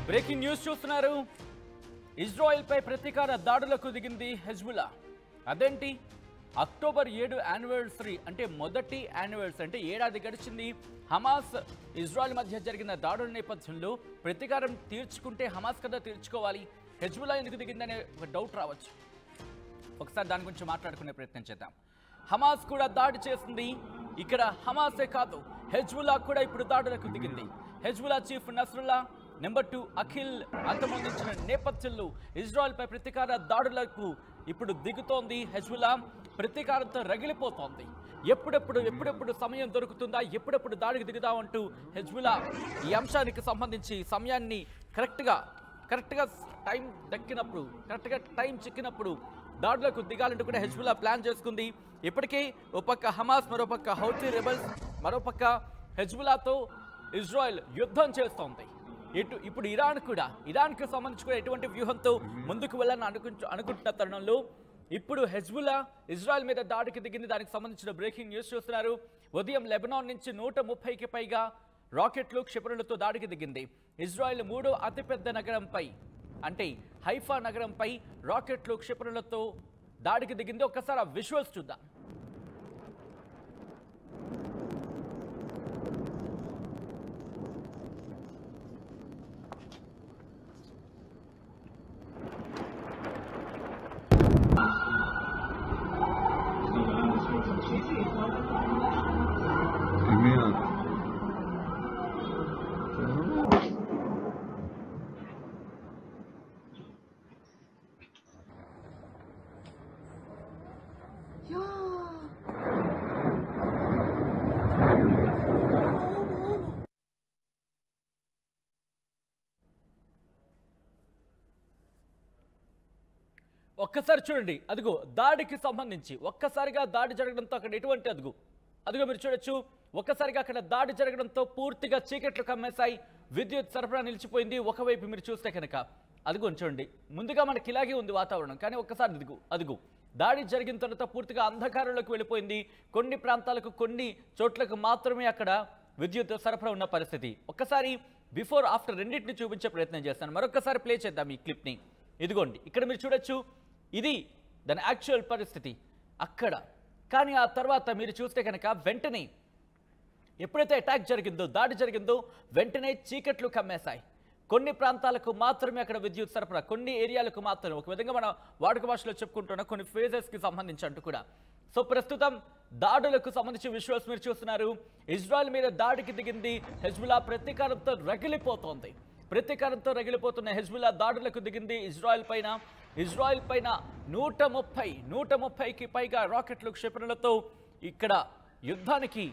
Breaking news చూస్తున్నారు. Israel పై ప్రతీకార దాడులకు దిగింది హెజ్బుల్లా. అదేంటి, అక్టోబర్ 7 యానివర్సరీ అంటే మొదటి యానివర్సరీ అంటే ఏడాది గడిచింది. హమాస్ ఇజ్రాయెల్ మధ్య జరిగిన దాడుల నేపథ్యంలో ప్రతీకారం తీర్చుకుంటే హమాస్ కదా తీర్చుకోవాలి, హెజ్బుల్లా ఎందుకు దిగిందనే ఒక డౌట్ రావచ్చు. ఒకసారి దాని గురించి మాట్లాడుకునే ప్రయత్నం చేద్దాం. హమాస్ కూడా దాడి చేస్తుంది. ఇక్కడ హమాసే కాదు, హెజ్బుల్లా కూడా ఇప్పుడు దాడులకు దిగింది. Hezbollah chief Nasrallah, number 2 Aqil అంతమొందించిన నేపథ్యంలో ఇజ్రాయెల్పై ప్రతీకార దాడులకు ఇప్పుడు దిగుతోంది హెజ్బుల్లా. ప్రతీకారంతో రగిలిపోతోంది. ఎప్పుడెప్పుడు సమయం దొరుకుతుందా, ఎప్పుడెప్పుడు దాడికి దిగుదామంటూ హెజ్బుల్లా ఈ అంశానికి సంబంధించి సమయాన్ని కరెక్ట్గా టైం దక్కినప్పుడు, కరెక్ట్గా టైం చిక్కినప్పుడు దాడులకు దిగాలంటూ కూడా హెజ్బుల్లా ప్లాన్ చేసుకుంది. ఇప్పటికే ఒక పక్క హమాస్, మరోపక్క హౌతీ రెబల్స్, మరోపక్క హెజ్బుల్లాతో ఇజ్రాయెల్ యుద్ధం చేస్తోంది. ఇప్పుడు ఇరాన్కి సంబంధించి కూడా ఎటువంటి వ్యూహంతో ముందుకు వెళ్ళాలని అనుకుంటున్న తరుణంలో ఇప్పుడు హెజ్బుల్లా ఇజ్రాయెల్ మీద దాడికి దిగింది. దానికి సంబంధించిన బ్రేకింగ్ న్యూస్ చూస్తున్నారు. ఉదయం లెబనాన్ నుంచి 130కి పైగా రాకెట్లు, క్షిపణులతో దాడికి దిగింది. ఇజ్రాయెల్ 3వ అతిపెద్ద నగరంపై అంటే హైఫా నగరంపై రాకెట్లు, క్షిపణులతో దాడికి దిగింది. ఒక్కసారి ఆ విజువల్స్ చూద్దాం. ఒక్కసారి చూడండి, అదిగో దాడికి సంబంధించి ఒక్కసారిగా దాడి జరగడంతో అక్కడ ఎటువంటి అదిగో మీరు చూడొచ్చు. ఒక్కసారిగా అక్కడ దాడి జరగడంతో పూర్తిగా చీకట్లు కమ్మేశాయి. విద్యుత్ సరఫరా నిలిచిపోయింది. ఒకవైపు మీరు చూస్తే కనుక అదిగో చూడండి, ముందుగా మనకి ఇలాగే ఉంది వాతావరణం, కానీ ఒక్కసారి అదిగో దాడి జరిగిన తర్వాత పూర్తిగా అంధకారంలోకి వెళ్ళిపోయింది. కొన్ని ప్రాంతాలకు, కొన్ని చోట్లకు మాత్రమే అక్కడ విద్యుత్ సరఫరా ఉన్న పరిస్థితి. ఒక్కసారి బిఫోర్ ఆఫ్టర్ రెండింటిని చూపించే ప్రయత్నం చేస్తాను. మరొకసారి ప్లే చేద్దాం ఈ క్లిప్ని. ఇదిగోండి, ఇక్కడ మీరు చూడొచ్చు, ఇది దాని యాక్చువల్ పరిస్థితి అక్కడ. కానీ ఆ తర్వాత మీరు చూస్తే కనుక వెంటనే ఎప్పుడైతే అటాక్ జరిగిందో, దాడి జరిగిందో, వెంటనే చీకట్లు కమ్మేశాయి. కొన్ని ప్రాంతాలకు మాత్రమే అక్కడ విద్యుత్ సరఫరా, కొన్ని ఏరియాలకు మాత్రమే, ఒక విధంగా మన వాడుక భాషలో చెప్పుకుంటున్న కొన్ని ఫేజెస్కి సంబంధించి అంటూ కూడా. సో ప్రస్తుతం దాడులకు సంబంధించి విజువల్స్ మీరు చూస్తున్నారు. ఇజ్రాయెల్ మీద దాడికి దిగింది హెజ్బుల్లా. ప్రతీకారంతో రగిలిపోతున్న హెజ్బుల్లా దాడులకు దిగింది ఇజ్రాయెల్ పైన 130కి పైగా రాకెట్లు, క్షిపణులతో ఇక్కడ యుద్ధానికి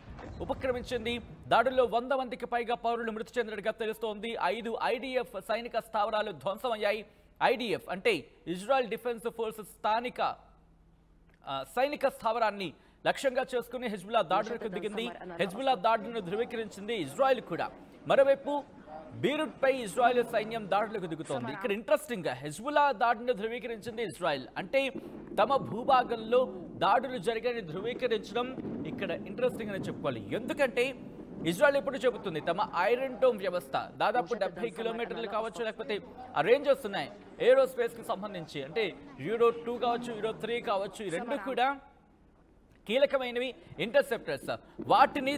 ఉపక్రమించింది. దాడుల్లో 100 మందికి పైగా పౌరులు మృతి చెందినట్టుగా తెలుస్తోంది. 5 ఐడిఎఫ్ సైనిక స్థావరాలు ధ్వంసమయ్యాయి. ఐడిఎఫ్ అంటే ఇజ్రాయెల్ డిఫెన్స్ ఫోర్సెస్ స్థానిక సైనిక స్థావరాన్ని లక్ష్యంగా చేసుకుని హెజ్బుల్లా దాడులకు దిగింది. హెజ్బుల్లా దాడులను ధృవీకరించింది ఇజ్రాయెల్ కూడా. మరోవైపు బీరూట్ పై ఇజ్రాయెల్ సైన్యం దాడులకు దిగుతోంది. ఇక్కడ ఇంట్రెస్టింగ్ గా హెజ్బుల్లా దాడిని ధృవీకరించింది ఇజ్రాయెల్. అంటే తమ భూభాగంలో దాడులు జరిగాయని ధృవీకరించడం ఇక్కడ ఇంట్రెస్టింగ్ అని చెప్పుకోవాలి. ఎందుకంటే ఇజ్రాయెల్ ఎప్పుడు చెబుతుంది తమ ఐరన్ డోమ్ వ్యవస్థ దాదాపు 70 కిలోమీటర్లు కావచ్చు, లేకపోతే ఆ రేంజెస్ ఉన్నాయి ఏరోస్పేస్ కి సంబంధించి. అంటే యూరో 2 కావచ్చు, యూరో 3 కావచ్చు, ఈ రెండు కూడా కీలకమైనవి ఇంటర్సెప్టర్స్. వాటిని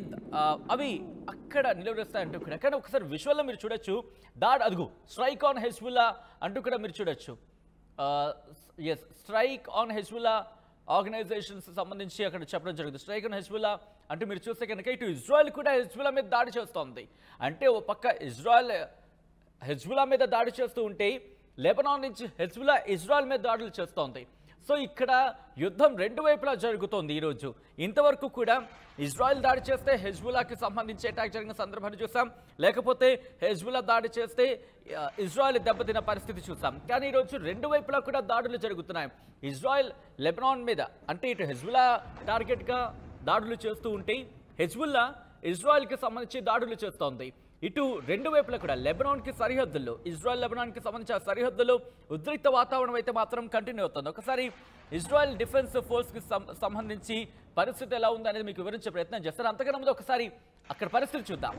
అవి అక్కడ నిలవరిస్తాయంటూ కూడా. కానీ ఒకసారి విజువల్లో మీరు చూడొచ్చు, అదుగు స్ట్రైక్ ఆన్ హెజ్బుల్లా అంటూ కూడా మీరు చూడొచ్చు. స్ట్రైక్ ఆన్ హెజ్బుల్లా ఆర్గనైజేషన్స్ సంబంధించి అక్కడ చెప్పడం జరుగుతుంది. స్ట్రైక్ ఆన్ హెజ్బుల్లా అంటూ మీరు చూస్తే కనుక ఇటు ఇజ్రాయెల్ కూడా హెజ్బుల్లా మీద దాడి చేస్తోంది. అంటే ఓ పక్క ఇజ్రాయెల్ హెజ్బుల్లా మీద దాడి చేస్తూ ఉంటే, లెబనాన్ నుంచి హెజ్బుల్లా ఇజ్రాయెల్ మీద దాడులు చేస్తోంది. సో ఇక్కడ యుద్ధం రెండు వైపులా జరుగుతోంది ఈరోజు. ఇంతవరకు కూడా ఇజ్రాయెల్ దాడి చేస్తే హెజ్బుల్లాకి సంబంధించి అటాక్ జరిగిన సందర్భాన్ని చూసాం, లేకపోతే హెజ్బుల్లా దాడి చేస్తే ఇజ్రాయెల్ దెబ్బతిన్న పరిస్థితి చూసాం. కానీ ఈరోజు రెండు వైపులా కూడా దాడులు జరుగుతున్నాయి. ఇజ్రాయెల్ లెబనాన్ మీద అంటే ఇటు హెజ్బుల్లా టార్గెట్గా దాడులు చేస్తూ ఉంటే, హెజ్బుల్లా ఇజ్రాయెల్కి సంబంధించి దాడులు చేస్తోంది. ఇటు రెండు వైపులా కూడా లెబనాన్కి సరిహద్దుల్లో, ఇజ్రాయెల్ లెబనాన్కి సంబంధించిన సరిహద్దుల్లో ఉద్రిక్త వాతావరణం అయితే మాత్రం కంటిన్యూ అవుతుంది. ఒకసారి ఇజ్రాయెల్ డిఫెన్స్ ఫోర్స్కి సంబంధించి పరిస్థితి ఎలా ఉందనేది మీకు వివరించే ప్రయత్నం చేస్తారు. అంతకన్నా ముందు ఒకసారి అక్కడ పరిస్థితి చూద్దాం.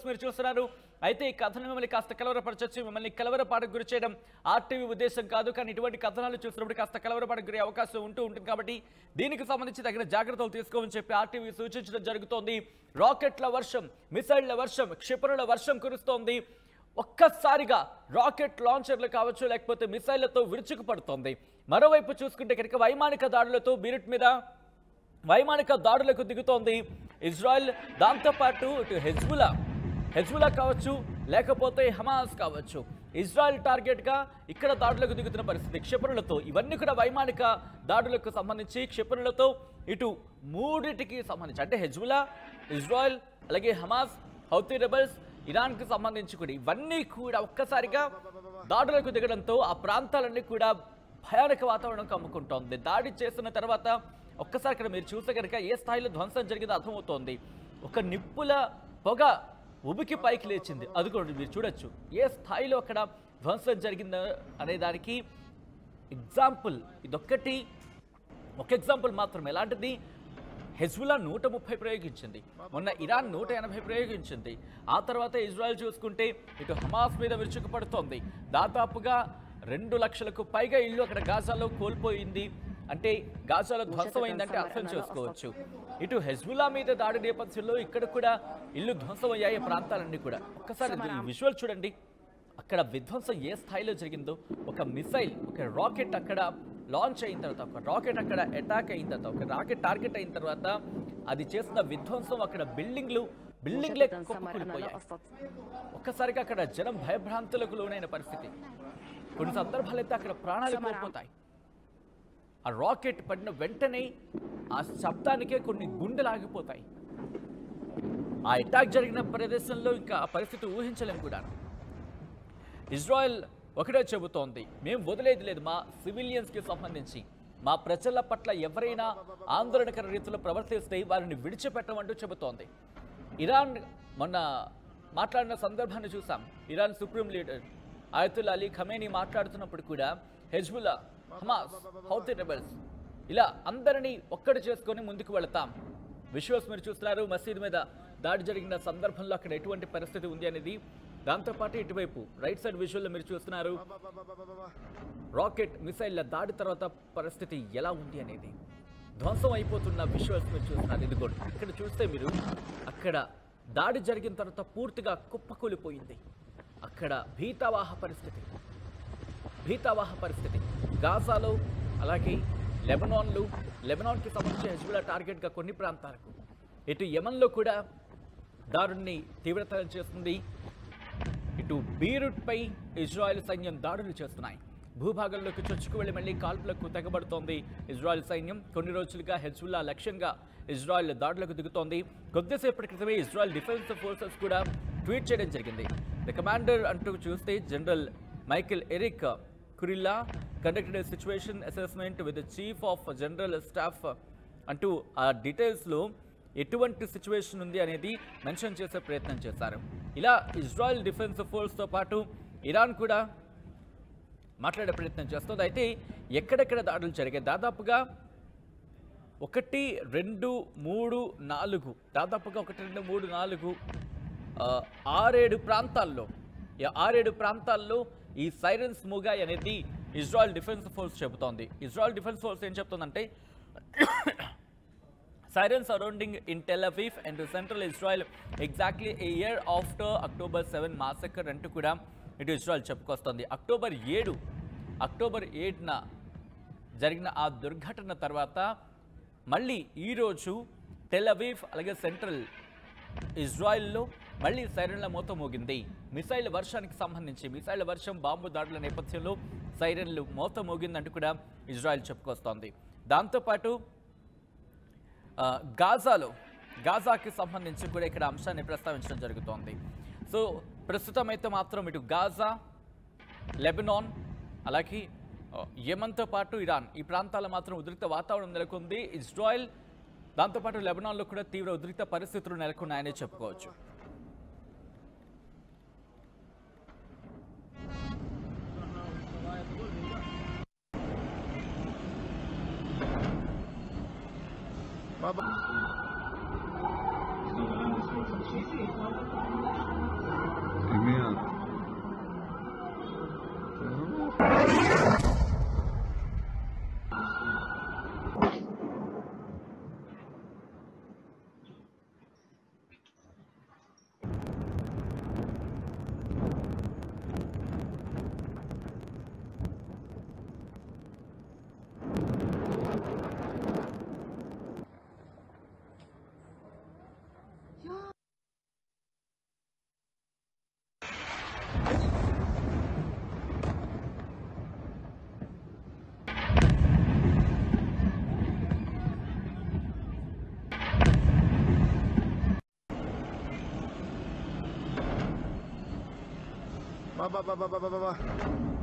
మీరు చూస్తున్నారు. అయితే ఈ కథను మిమ్మల్ని కాస్త కలవరపరచొచ్చు, మిమ్మల్ని కలవరపాటుకు గురి చేయడం ఆర్టీవీ ఉద్దేశం కాదు. కానీ ఇటువంటి కథనాలు చూసినప్పుడు కాస్త కలవరపాటుకు గురి అవకాశం ఉంటుంది కాబట్టి దీనికి సంబంధించి తగిన జాగ్రత్తలు తీసుకోమని చెప్పి ఆర్టీవీ సూచించడం జరుగుతోంది. రాకెట్ల వర్షం, మిసైళ్ల వర్షం, క్షిపణుల వర్షం కురుస్తోంది. ఒక్కసారిగా రాకెట్ లాంచర్లు కావచ్చు, లేకపోతే మిసైళ్లతో విరుచుకుపడుతోంది. మరోవైపు చూసుకుంటే కనుక వైమానిక దాడులతో బీరుట్ మీద వైమానిక దాడులకు దిగుతోంది ఇజ్రాయెల్. దాంతోపాటు ఇటు హెజ్బుల్లా కావచ్చు, లేకపోతే హమాస్ కావచ్చు, ఇజ్రాయెల్ టార్గెట్గా ఇక్కడ దాడులకు దిగుతున్న పరిస్థితి క్షిపణులతో. ఇవన్నీ కూడా వైమానిక దాడులకు సంబంధించి క్షిపణులతో ఇటు మూడిటికి సంబంధించి, అంటే హెజ్బుల్లా, ఇజ్రాయెల్, అలాగే హమాస్, హౌతీ రెబల్స్, ఇరాన్కి సంబంధించి కూడా ఇవన్నీ కూడా ఒక్కసారిగా దాడులకు దిగడంతో ఆ ప్రాంతాలన్నీ కూడా భయానక వాతావరణం కమ్ముకుంటోంది. దాడి చేసిన తర్వాత ఒక్కసారి ఇక్కడ మీరు చూస్తే కనుక ఏ స్థాయిలో ధ్వంసం జరిగిందో అర్థమవుతోంది. ఒక నిప్పుల పొగ ఉబికి పైకి లేచింది. అది కూడా మీరు చూడొచ్చు ఏ స్థాయిలో అక్కడ ధ్వంసం జరిగిందో అనే దానికి ఎగ్జాంపుల్ ఇదొక్కటి, ఒక ఎగ్జాంపుల్ మాత్రం. ఎలాంటిది? హెజ్బుల్లా 130 ప్రయోగించింది, మొన్న ఇరాన్ 180 ప్రయోగించింది. ఆ తర్వాత ఇజ్రాయెల్ చూసుకుంటే ఇటు హమాస్ మీద విరుచుకుపడుతోంది. దాదాపుగా 2 లక్షలకు పైగా ఇల్లు అక్కడ గాజాలో కోల్పోయింది. అంటే గాజాలో ధ్వంసమైందంటే అర్థం చేసుకోవచ్చు. ఇటు హెజ్బుల్లా మీద దాడి నేపథ్యంలో ఇక్కడ కూడా ఇల్లు ధ్వంసమయ్యాయి ప్రాంతాలన్నీ కూడా. ఒక్కసారి ఈ విజువల్ చూడండి, అక్కడ విధ్వంసం ఏ స్థాయిలో జరిగిందో. ఒక మిసైల్, ఒక రాకెట్ అక్కడ లాంచ్ అయిన తర్వాత, ఒక రాకెట్ అక్కడ అటాక్ అయిన తర్వాత, ఒక రాకెట్ టార్గెట్ అయిన తర్వాత అది చేసిన విధ్వంసం అక్కడ బిల్డింగ్లే కుప్పకూలిపోయాయి. ఒక్కసారిగా అక్కడ జనం భయభ్రాంతులకు లోనైన పరిస్థితి. కొన్ని సందర్భాలు అయితే అక్కడ ప్రాణాలు కోల్పోతాయి. ఆ రాకెట్ పడిన వెంటనే ఆ శబ్దానికే కొన్ని గుండెలు ఆగిపోతాయి. ఆ అటాక్ జరిగిన ప్రదేశంలో ఇంకా ఆ పరిస్థితి ఊహించలేము కూడా. ఇజ్రాయెల్ ఒకటే చెబుతోంది, మేము వదిలేది లేదు మా సివిలియన్స్కి సంబంధించి, మా ప్రజల పట్ల ఎవరైనా ఆందోళనకర రీతిలో ప్రవర్తిస్తే వారిని విడిచిపెట్టమంటూ చెబుతోంది. ఇరాన్ మొన్న మాట్లాడిన సందర్భాన్ని చూసాం. Iran supreme leader ఆయతుల్లా Ali Khamenei మాట్లాడుతున్నప్పుడు కూడా హెజ్బుల్లా, హమాస్, హౌతీ రెబెల్స్ ఇలా అందరినీ ఒక్కటి చేసుకొని ముందుకు వెళతాం. విజువల్స్ మీరు చూస్తున్నారు. మసీద్ మీద దాడి జరిగిన సందర్భంలో అక్కడ ఎటువంటి పరిస్థితి ఉంది అనేది. దాంతోపాటు ఇటువైపు రైట్ సైడ్ విజువల్లో మీరు చూస్తున్నారు రాకెట్ మిసైళ్ల దాడి తర్వాత పరిస్థితి ఎలా ఉంది అనేది. ధ్వంసం అయిపోతున్న విజువల్స్ మీరు చూస్తున్నారు. ఇది కూడా ఇక్కడ చూస్తే మీరు అక్కడ దాడి జరిగిన తర్వాత పూర్తిగా కుప్పకూలిపోయింది. అక్కడ భీతావాహ పరిస్థితి గాజాలో, అలాగే లెబనాన్కి సంబంధించిన హెజ్బుల్లా టార్గెట్గా కొన్ని ప్రాంతాలకు, ఇటు యెమెన్లో కూడా దాడుల్ని తీవ్రతరం చేస్తుంది. ఇటు బీరుట్పై ఇజ్రాయెల్ సైన్యం దాడులు చేస్తున్నాయి. భూభాగంలోకి చొచ్చుకు వెళ్లి మళ్లీ కాల్పులకు తెగబడుతోంది ఇజ్రాయెల్ సైన్యం. కొన్ని రోజులుగా హెజ్బుల్లా లక్ష్యంగా ఇజ్రాయెల్ దాడులకు దిగుతోంది. కొద్దిసేపటి క్రితమే ఇజ్రాయెల్ డిఫెన్స్ ఫోర్సెస్ కూడా ట్వీట్ చేయడం జరిగింది. ద కమాండర్ అంటూ చూస్తే General Michael Erik Kurilla conducted a situation assessment with the chief of general staff అంటూ ఆ డీటెయిల్స్లో ఎటువంటి సిచ్యువేషన్ ఉంది అనేది మెన్షన్ చేసే ప్రయత్నం చేశారు. ఇలా ఇజ్రాయెల్ డిఫెన్స్ ఫోర్స్తో పాటు ఇరాన్ కూడా మాట్లాడే ప్రయత్నం చేస్తుంది. అయితే ఎక్కడెక్కడ దాడులు జరిగాయి? దాదాపుగా 1, 2, 3, 4 దాదాపుగా 1, 2, 3, 4 6-7 ప్రాంతాల్లో 6-7 ప్రాంతాల్లో ఈ సైరన్స్ మూగాయి అనేది ఇజ్రాయెల్ డిఫెన్స్ ఫోర్స్ చెబుతోంది. ఇజ్రాయెల్ డిఫెన్స్ ఫోర్స్ ఏం చెప్తుందంటే sirens surrounding in Tel Aviv and central Israel exactly a year after October 7 massacre అంటూ కూడా ఇటు ఇజ్రాయెల్ చెప్పుకొస్తుంది. అక్టోబర్ 7న జరిగిన ఆ దుర్ఘటన తర్వాత మళ్ళీ ఈరోజు టెల్ అవీవ్ అలాగే సెంట్రల్ ఇజ్రాయెల్లో మళ్ళీ సైరన్ల మోత మోగింది. మిసైల్ వర్షానికి సంబంధించి మిసైల్ వర్షం, బాంబు దాడుల నేపథ్యంలో సైరన్లు మోత మోగిందంటూ కూడా ఇజ్రాయెల్ చెప్పుకొస్తోంది. దాంతోపాటు గాజాకి సంబంధించి కూడా ఇక్కడ అంశాన్ని ప్రస్తావించడం జరుగుతోంది. సో ప్రస్తుతం అయితే మాత్రం ఇటు గాజా, లెబనాన్, అలాగే యెమెన్తో పాటు ఇరాన్ ఈ ప్రాంతాల్లో మాత్రం ఉద్రిక్త వాతావరణం నెలకొంది. ఇజ్రాయెల్ దాంతోపాటు లెబనాన్లో కూడా తీవ్ర ఉద్రిక్త పరిస్థితులు నెలకొన్నాయని చెప్పుకోవచ్చు. Bye-bye. Crimea. Ba ba ba ba ba ba ba.